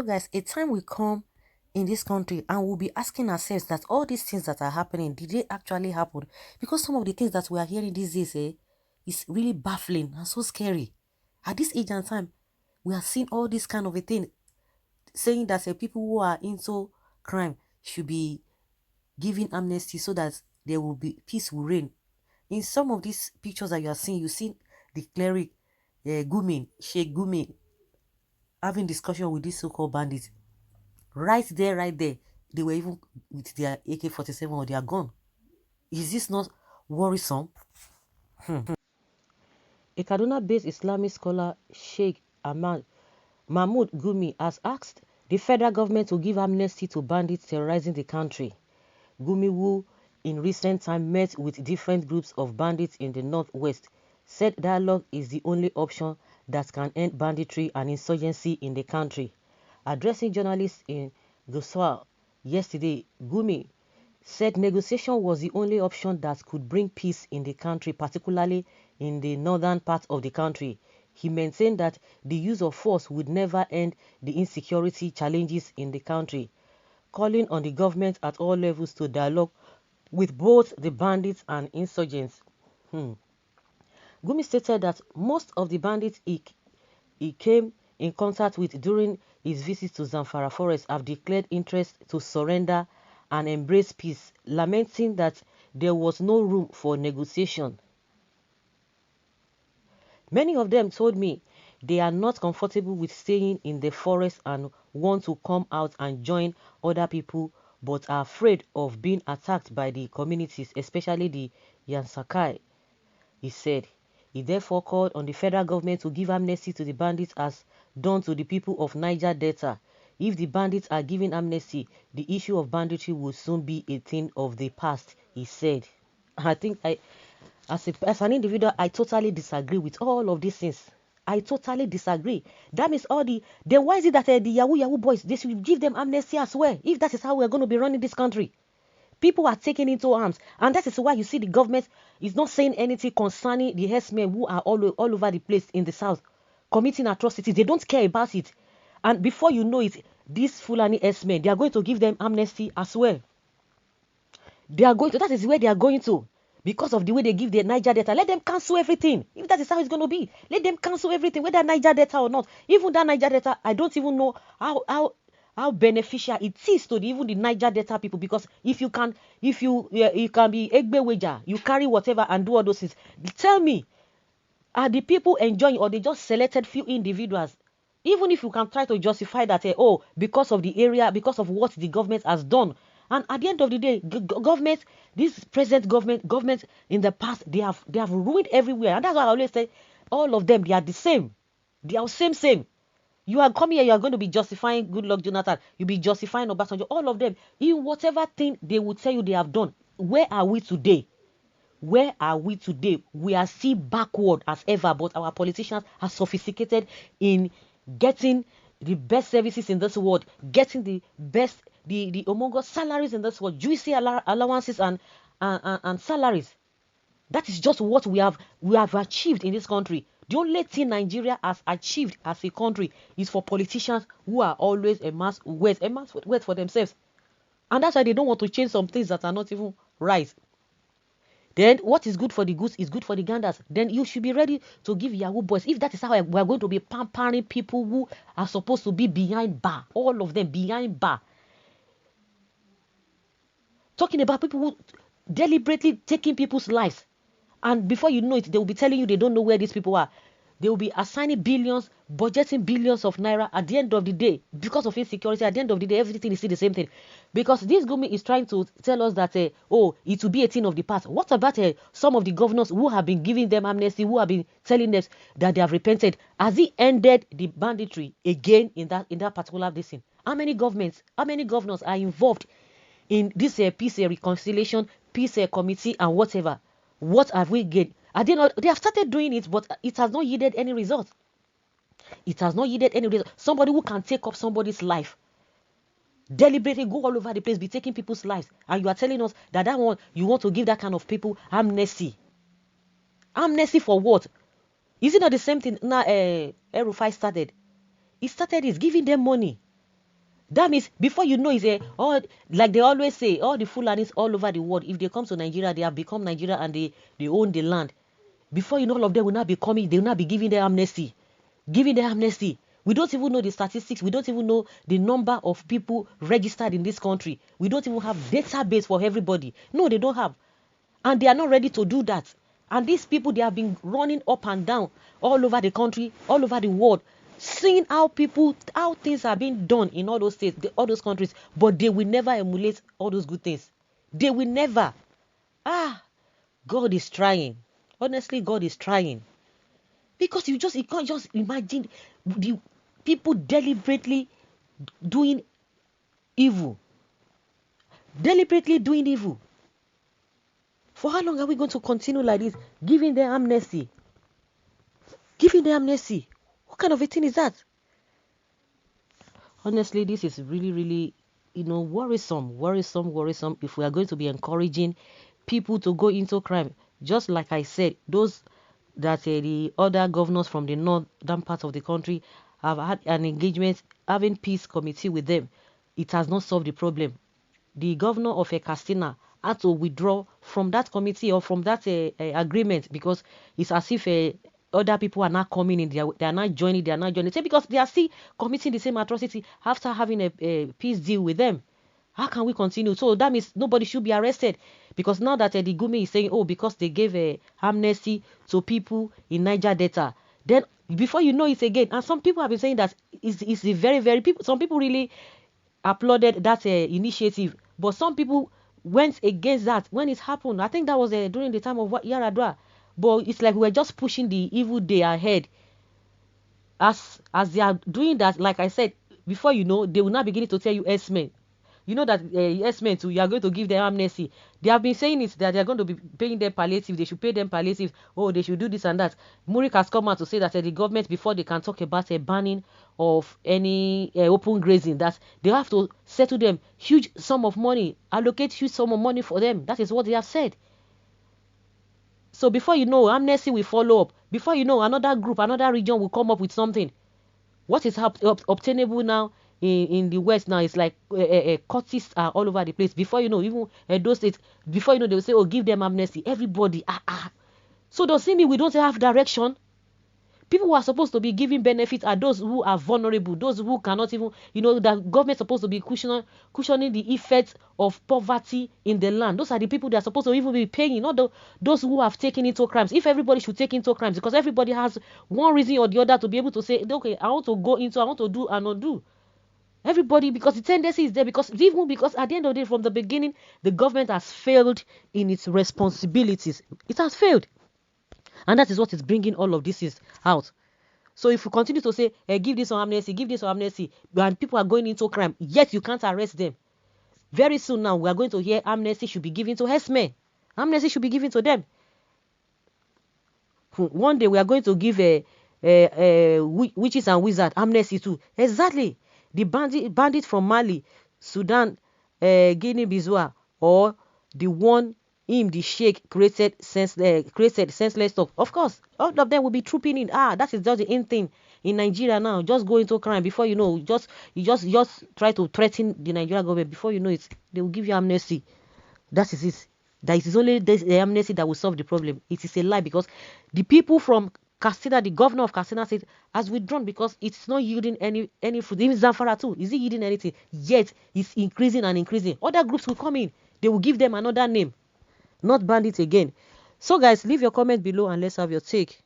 So guys, a time will come in this country and we'll be asking ourselves that all these things that are happening, did they actually happen? Because some of the things that we are hearing these days is really baffling and so scary. At this age and time, we are seeing all this kind of a thing, saying that people who are into crime should be given amnesty so that there will be peace will reign. In some of these pictures that you are seeing, you see the cleric Sheikh Gumi, having discussion with these so-called bandits. Right there, they were even with their AK-47 or their gun. Is this not worrisome? A Kaduna-based Islamic scholar, Sheikh Mahmoud Gumi, has asked the federal government to give amnesty to bandits terrorizing the country. Gumi, who in recent time met with different groups of bandits in the northwest, said dialogue is the only option that can end banditry and insurgency in the country. Addressing journalists in Gusau yesterday, Gumi said negotiation was the only option that could bring peace in the country, particularly in the northern part of the country. He maintained that the use of force would never end the insecurity challenges in the country, calling on the government at all levels to dialogue with both the bandits and insurgents. Gumi stated that most of the bandits he came in contact with during his visit to Zamfara Forest have declared interest to surrender and embrace peace, lamenting that there was no room for negotiation. Many of them told me they are not comfortable with staying in the forest and want to come out and join other people, but are afraid of being attacked by the communities, especially the Yansakai, he said. He therefore called on the federal government to give amnesty to the bandits as done to the people of Niger Delta. If the bandits are given amnesty, the issue of banditry will soon be a thing of the past, he said. I think as an individual, I totally disagree with all of these things. I totally disagree. That means then why is it that the Yahoo boys, they should give them amnesty as well, if that is how we're going to be running this country? People are taking into arms, and that is why you see the government is not saying anything concerning the herdsmen who are all over the place in the south committing atrocities. They don't care about it, and before you know it, these Fulani herdsmen, they are going to give them amnesty as well. That is where they are going to, because of the way they give the Niger Delta. Let them cancel everything. If that is how it's going to be, let them cancel everything, whether Niger Delta or not. Even that Niger Delta, I don't even know how beneficial it is to even the Niger Delta people, because if you can be Egbe Weja, you carry whatever and do all those things. Tell me, are the people enjoying, or they just selected few individuals? Even if you can try to justify that, because of the area, because of what the government has done. And at the end of the day, government, this present government in the past, they have ruined everywhere. And that's why I always say, all of them, they are the same. They are same. You are coming here, you are going to be justifying Goodluck Jonathan. You'll be justifying Obasanjo. All of them, in whatever thing they will tell you they have done. Where are we today? Where are we today? We are still backward as ever, but our politicians are sophisticated in getting the best services in this world, getting the best, the humongous salaries in this world, juicy allowances and salaries. That is just what we have achieved in this country. The only thing Nigeria has achieved as a country is for politicians who are always amass wealth for themselves. And that's why they don't want to change some things that are not even right. Then what is good for the goose is good for the ganders. Then you should be ready to give Yahoo boys. If that is how we are going to be pampering people who are supposed to be behind bar, all of them behind bar. Talking about people who deliberately taking people's lives. And before you know it, they will be telling you they don't know where these people are. They will be assigning billions, budgeting billions of naira. At the end of the day, because of insecurity, at the end of the day, everything is still the same thing. Because this government is trying to tell us that, it will be a thing of the past. What about some of the governors who have been giving them amnesty, who have been telling us that they have repented? Has it ended the banditry again in that particular thing? How many governors are involved in this peace reconciliation, peace committee and whatever? What have we gained? They have started doing it, but it has not yielded any result. It has not yielded any result. Somebody who can take up somebody's life, deliberately go all over the place, be taking people's lives, and you are telling us that one, you want to give that kind of people amnesty. Amnesty for what? Is it not the same thing now El-Rufai started? He started is giving them money. That means before you know, all, like they always say, all the Fulanis all over the world, if they come to Nigeria, they have become Nigeria and they own the land. Before you know, all of them will not be coming, they will not be giving them amnesty. Giving them amnesty. We don't even know the statistics. We don't even know the number of people registered in this country. We don't even have database for everybody. No, they don't have. And they are not ready to do that. And these people, they have been running up and down all over the country, all over the world, seeing how things are being done in all those states, all those countries, but they will never emulate all those good things. They will never. God is trying. Honestly, God is trying. Because you can't just imagine the people deliberately doing evil. Deliberately doing evil. For how long are we going to continue like this? Giving them amnesty. Giving them amnesty. What kind of a thing is that? Honestly, this is really, really, worrisome. If we are going to be encouraging people to go into crime. Just like I said, those that the other governors from the northern part of the country have had an engagement, having peace committee with them. It has not solved the problem. The governor of Katsina had to withdraw from that committee or from that agreement, because it's as if other people are not coming in, they are not joining. Say because they are still committing the same atrocity after having a peace deal with them. How can we continue? So that means nobody should be arrested, because now that the Gumi is saying, because they gave amnesty to people in Niger Delta, then before you know it again, and some people have been saying that it's a very, very people. Some people really applauded that initiative, but some people went against that when it happened. I think that was during the time of Yaradua. But it's like we're just pushing the evil day ahead. As they are doing that, like I said, before you know, they will not begin to tell you S-men. You know that S-men too, you are going to give them amnesty. They have been saying it, that they are going to be paying them palliative. They should pay them palliative. They should do this and that. Murik has come out to say that the government, before they can talk about a banning of any open grazing, that they have to settle them huge sum of money, allocate huge sum of money for them. That is what they have said. So before you know, amnesty will follow up. Before you know, another group, another region will come up with something. What is obtainable now in the West now is like courts are all over the place. Before you know, even those states, before you know, they will say, give them amnesty. Everybody, So does it mean we don't have direction? People who are supposed to be giving benefits are those who are vulnerable, those who cannot even, the government is supposed to be cushioning the effects of poverty in the land. Those are the people that are supposed to even be paying, not those who have taken into crimes. If everybody should take into crimes, because everybody has one reason or the other to be able to say, okay, I want to do and not do. Everybody, because the tendency is there, because at the end of the day, from the beginning, the government has failed in its responsibilities. It has failed. And that is what is bringing all of this out. So if we continue to say, give this on amnesty, and people are going into crime, yet you can't arrest them. Very soon now, we are going to hear amnesty should be given to herdsmen. Amnesty should be given to them. One day we are going to give witches and wizards amnesty too. Exactly. The bandit from Mali, Sudan, Guinea-Bissau, or the one the sheikh created senseless talk. Of course, all of them will be trooping in. That is just the in thing in Nigeria now. Just go into crime. Before you know, you just try to threaten the Nigerian government. Before you know it, they will give you amnesty. That is it. That is only the amnesty that will solve the problem. It is a lie, because the people from Katsina, the governor of Katsina said, has withdrawn because it's not yielding any fruit. Even Zamfara too, is it yielding anything? Yet it's increasing and increasing. Other groups will come in. They will give them another name. Not bandits again. So guys, leave your comment below and let's have your take.